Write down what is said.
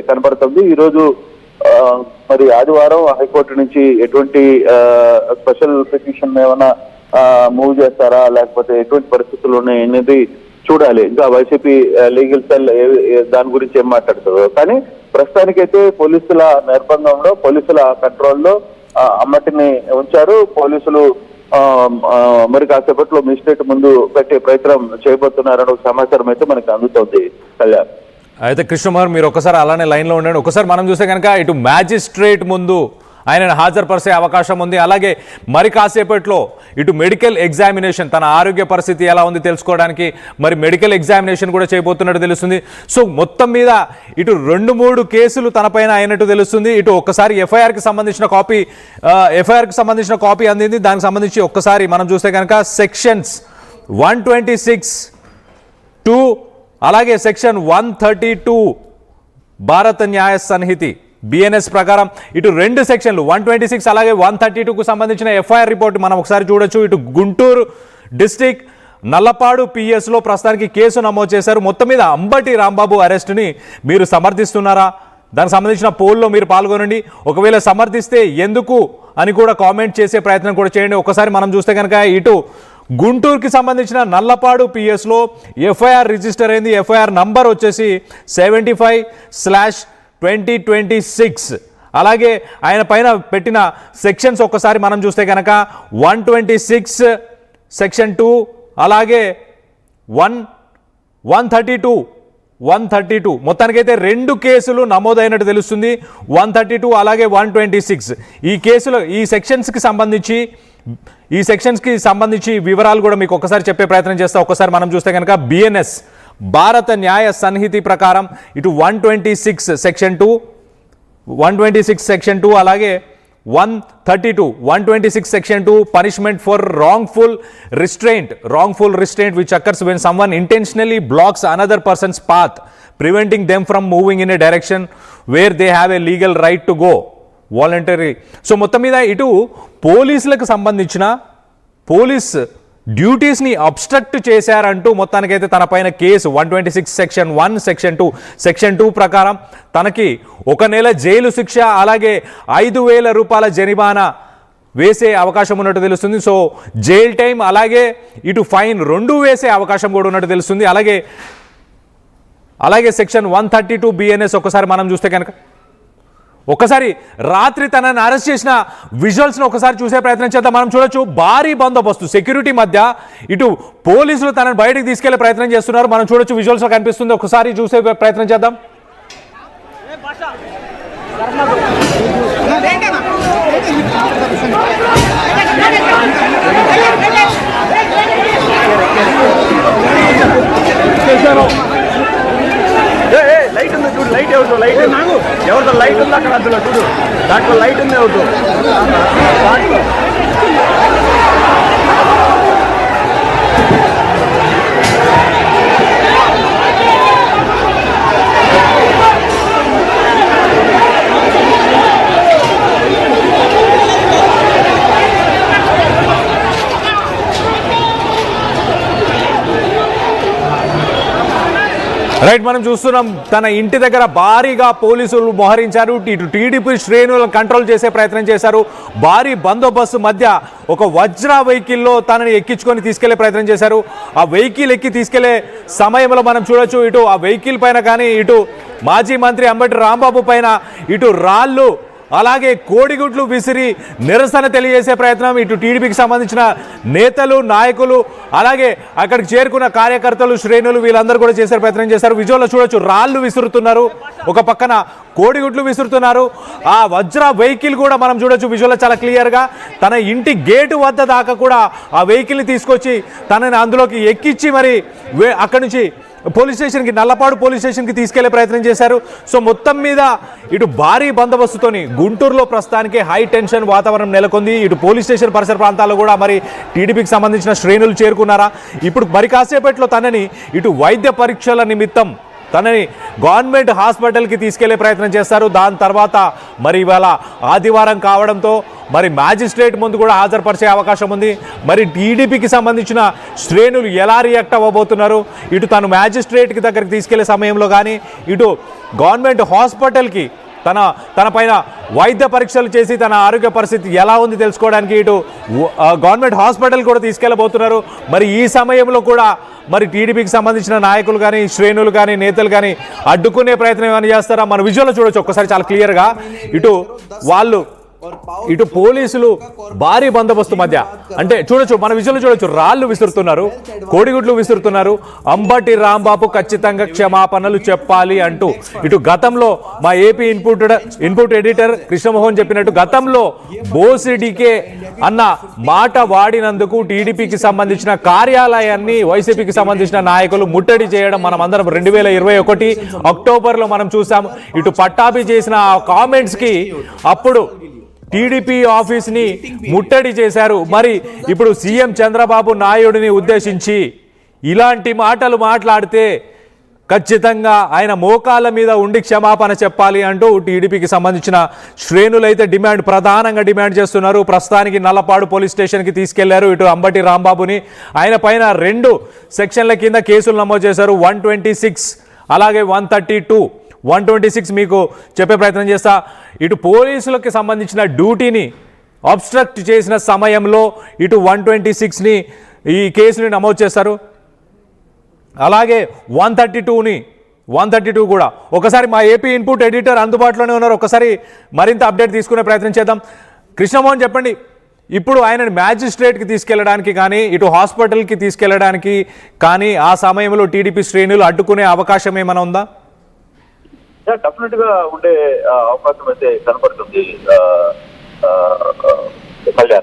కనబడుతుంది. ఈ రోజు మరి ఆదివారం హైకోర్టు నుంచి ఎటువంటి స్పెషల్ పిటిషన్ ఏమైనా మూవ్ చేస్తారా, లేకపోతే ఎటువంటి పరిస్థితులు ఉన్నాయి అనేది చూడాలి. ఇంకా వైసీపీ లీగల్ సెల్ దాని గురించి ఏం మాట్లాడుతుందో. కానీ ప్రస్తుతానికైతే పోలీసుల నిర్బంధంలో, పోలీసుల కంట్రోల్లో అమ్మటిని ఉంచారు. పోలీసులు మరి కాసేపట్లో మెజిస్ట్రేట్ ముందు పెట్టే ప్రయత్నం చేయబోతున్నారని ఒక సమాచారం అయితే మనకు అందుతోంది. కళ్యాణ్ అయితే కృష్ణమోహన్, మీరు ఒకసారి అలానే లైన్లో ఉండండి. ఒకసారి మనం చూస్తే కనుక ఇటు మ్యాజిస్ట్రేట్ ముందు ఆయనను హాజరుపరిచే అవకాశం ఉంది. అలాగే మరి కాసేపట్లో ఇటు మెడికల్ ఎగ్జామినేషన్, తన ఆరోగ్య పరిస్థితి ఎలా ఉంది తెలుసుకోవడానికి మరి మెడికల్ ఎగ్జామినేషన్ కూడా చేయబోతున్నట్టు తెలుస్తుంది. సో మొత్తం మీద ఇటు 2-3 కేసులు తనపైన అయినట్టు తెలుస్తుంది. ఇటు ఒక్కసారి ఎఫ్ఐఆర్కి సంబంధించిన కాపీ అందింది. దానికి సంబంధించి ఒక్కసారి మనం చూస్తే కనుక సెక్షన్స్ 126(2) అలాగే సెక్షన్ 132 భారత న్యాయ సంహితి బిఎన్ఎస్ ప్రకారం ఇటు 2 సెక్షన్లు 126 అలాగే 132కు సంబంధించిన ఎఫ్ఐఆర్ రిపోర్ట్ మనం ఒకసారి చూడొచ్చు. ఇటు గుంటూరు డిస్ట్రిక్ట్ నల్లపాడు పిఎస్లో ప్రస్తుతానికి కేసు నమోదు చేశారు. మొత్తం మీద అంబటి రాంబాబు అరెస్టుని మీరు సమర్థిస్తున్నారా? దానికి సంబంధించిన పోల్లో మీరు పాల్గొనండి. ఒకవేళ సమర్థిస్తే ఎందుకు అని కూడా కామెంట్ చేసే ప్రయత్నం కూడా చేయండి. ఒకసారి మనం చూస్తే కనుక ఇటు గుంటూరుకి సంబంధించిన నల్లపాడు పిఎస్లో ఎఫ్ఐఆర్ రిజిస్టర్ అయింది. ఎఫ్ఐఆర్ నంబర్ వచ్చేసి 75/2026. అలాగే ఆయన పైన పెట్టిన సెక్షన్స్ ఒక్కసారి మనం చూస్తే కనుక 126 సెక్షన్ 2 అలాగే 132 మొత్తానికైతే 2 కేసులు నమోదైనట్టు తెలుస్తుంది. 132 అలాగే 126 ఈ కేసులో ఈ సెక్షన్స్కి సంబంధించి వివరాలు కూడా మీకు ఒకసారి చెప్పే ప్రయత్నం చేస్తా. ఒకసారి మనం చూస్తే కనుక బిఎన్ఎస్ భారత న్యాయ సంహితి ప్రకారం ఇటు 126 సెక్షన్ 2 అలాగే 126 section 2 punishment for wrongful restraint which occurs when someone intentionally blocks another persons path preventing them from moving in a direction where they have a legal right to go voluntary. So మొత్తం మీద ఇటు పోలీసులకు సంబంధించిన police డ్యూటీస్ని obstruct చేశారంటూ మొత్తానికైతే తన పైన case 126 section 1 section 2 ప్రకారం తనకి 1 నెల జైలు శిక్ష అలాగే 5,000 రూపాయల జరిమానా వేసే అవకాశం ఉన్నట్టు తెలుస్తుంది. సో జైల్ టైం అలాగే ఇటు ఫైన్ 2 వేసే అవకాశం కూడా ఉన్నట్టు తెలుస్తుంది. అలాగే సెక్షన్ 132 బిఎన్ఎస్ ఒకసారి మనం చూస్తే కనుక ఒకసారి రాత్రి తనని అరెస్ట్ చేసిన విజువల్స్ను ఒకసారి చూసే ప్రయత్నం చేద్దాం. మనం చూడొచ్చు భారీ బందోబస్తు సెక్యూరిటీ మధ్య ఇటు పోలీసులు తనని బయటకు తీసుకెళ్లే ప్రయత్నం చేస్తున్నారు. మనం చూడొచ్చు విజువల్స్లో కనిపిస్తుంది. ఒకసారి చూసే ప్రయత్నం చేద్దాం. లైట్ ఉంది చూడు, లైట్ ఎవరు లైట్ ఎవరితో లైట్ ఉంది అక్కడ అందులో చూడు, దాంట్లో లైట్ ఉంది ఎవరు దాంట్లో. రైట్, మనం చూస్తున్నాం తన ఇంటి దగ్గర భారీగా పోలీసులు మోహరించారు. ఇటు టీడీపీ శ్రేణులను కంట్రోల్ చేసే ప్రయత్నం చేశారు. భారీ బందోబస్తు మధ్య ఒక వజ్ర వెహికల్లో తనని ఎక్కించుకొని తీసుకెళ్లే ప్రయత్నం చేశారు. ఆ వెహికల్ ఎక్కి తీసుకెళ్లే సమయంలో మనం చూడొచ్చు ఇటు ఆ వెహికల్ పైన కానీ ఇటు మాజీ మంత్రి అంబటి రాంబాబు పైన ఇటు రాళ్ళు అలాగే కోడిగుడ్లు విసిరి నిరసన తెలియజేసే ప్రయత్నం ఇటు టీడీపీకి సంబంధించిన నేతలు నాయకులు అలాగే అక్కడికి చేరుకున్న కార్యకర్తలు శ్రేణులు వీళ్ళందరూ కూడా చేసే ప్రయత్నం చేశారు. విజువల్లో చూడొచ్చు రాళ్ళు విసురుతున్నారు, ఒక పక్కన కోడిగుడ్లు విసురుతున్నారు. ఆ వజ్ర వెహికల్ కూడా మనం చూడొచ్చు విజువల్లో చాలా క్లియర్గా. తన ఇంటి గేటు వద్ద దాకా కూడా ఆ వెహికల్ని తీసుకొచ్చి తనని అందులోకి ఎక్కించి మరి అక్కడి నుంచి పోలీస్ స్టేషన్కి నల్లపాడు పోలీస్ స్టేషన్కి తీసుకెళ్లే ప్రయత్నం చేశారు. సో మొత్తం మీద ఇటు భారీ బందోబస్తుతోని గుంటూరులో ప్రస్తుతానికి హై టెన్షన్ వాతావరణం నెలకొంది. ఇటు పోలీస్ స్టేషన్ పరిసర ప్రాంతాల్లో కూడా మరి టీడీపీకి సంబంధించిన శ్రేణులు చేరుకున్నారా. ఇప్పుడు మరి కాసేపట్లో తనని ఇటు వైద్య పరీక్షల నిమిత్తం తనని గవర్నమెంట్ హాస్పిటల్కి తీసుకెళ్లే ప్రయత్నం చేస్తారు. దాని తర్వాత మరి ఇవాళ ఆదివారం కావడంతో మరి మ్యాజిస్ట్రేట్ ముందు కూడా హాజరుపరిచే అవకాశం ఉంది. మరి టీడీపీకి సంబంధించిన శ్రేణులు ఎలా రియాక్ట్ అవ్వబోతున్నారు, ఇటు తను మ్యాజిస్ట్రేట్కి దగ్గరికి తీసుకెళ్లే సమయంలో కానీ ఇటు గవర్నమెంట్ హాస్పిటల్కి తన పైన వైద్య పరీక్షలు చేసి తన ఆరోగ్య పరిస్థితి ఎలా ఉంది తెలుసుకోవడానికి ఇటు గవర్నమెంట్ హాస్పిటల్ కూడా తీసుకెళ్ళబోతున్నారు. మరి ఈ సమయంలో కూడా మరి టీడీపీకి సంబంధించిన నాయకులు కానీ శ్రేణులు కానీ నేతలు కానీ అడ్డుకునే ప్రయత్నం ఏమైనా చేస్తారా? మన విజువల్లో చూడొచ్చు ఒక్కసారి చాలా క్లియర్గా. ఇటు పోలీసులు భారీ బందోబస్తు మధ్య, అంటే చూడొచ్చు, మన విజువల్లో చూడొచ్చు, రాళ్లు విసురుతున్నారు, కోడిగుడ్లు విసురుతున్నారు. అంబటి రాంబాబు ఖచ్చితంగా క్షమాపణలు చెప్పాలి అంటూ ఇటు గతంలో మా ఏపీ ఇన్పుట్ ఎడిటర్ కృష్ణమోహన్ చెప్పినట్టు గతంలో బోసిడికే అన్న మాట వాడినందుకు టీడీపీకి సంబంధించిన కార్యాలయాన్ని వైసీపీకి సంబంధించిన నాయకులు ముట్టడి చేయడం మనం అందరం 2021 అక్టోబర్లో మనం చూసాం. ఇటు పట్టాభి చేసిన కామెంట్స్ కి అప్పుడు టీడీపీ ఆఫీస్ని ముట్టడి చేశారు. మరి ఇప్పుడు సీఎం చంద్రబాబు నాయుడిని ఉద్దేశించి ఇలాంటి మాటలు మాట్లాడితే ఖచ్చితంగా ఆయన మోకాళ్ళ మీద ఉండి క్షమాపణ చెప్పాలి అంటూ టీడీపీకి సంబంధించిన శ్రేణులైతే ప్రధానంగా డిమాండ్ చేస్తున్నారు. ప్రస్తుతానికి నల్లపాడు పోలీస్ స్టేషన్కి తీసుకెళ్లారు ఇటు అంబటి రాంబాబుని. ఆయన పైన 2 సెక్షన్ల కింద కేసులు నమోదు చేశారు. 126 అలాగే 126 మీకు చెప్పే ప్రయత్నం చేస్తా. ఇటు పోలీసులకు సంబంధించిన డ్యూటీని అబ్స్ట్రక్ట్ చేసిన సమయంలో ఇటు 126ని ఈ కేసుని నమోదు చేస్తారు. అలాగే 132 కూడా. ఒకసారి మా ఏపీ ఇన్పుట్ ఎడిటర్ అందుబాటులోనే ఉన్నారు, ఒకసారి మరింత అప్డేట్ తీసుకునే ప్రయత్నం చేద్దాం. కృష్ణమోహన్ చెప్పండి, ఇప్పుడు ఆయనని మ్యాజిస్ట్రేట్కి తీసుకెళ్లడానికి కానీ ఇటు హాస్పిటల్కి తీసుకెళ్లడానికి కానీ ఆ సమయంలో టీడీపీ శ్రేణులు అడ్డుకునే అవకాశం ఏమైనా ఉందా? డెఫినెట్ గా ఉండే అవకాశం అయితే కనపడుతుంది కళ్యాణ్.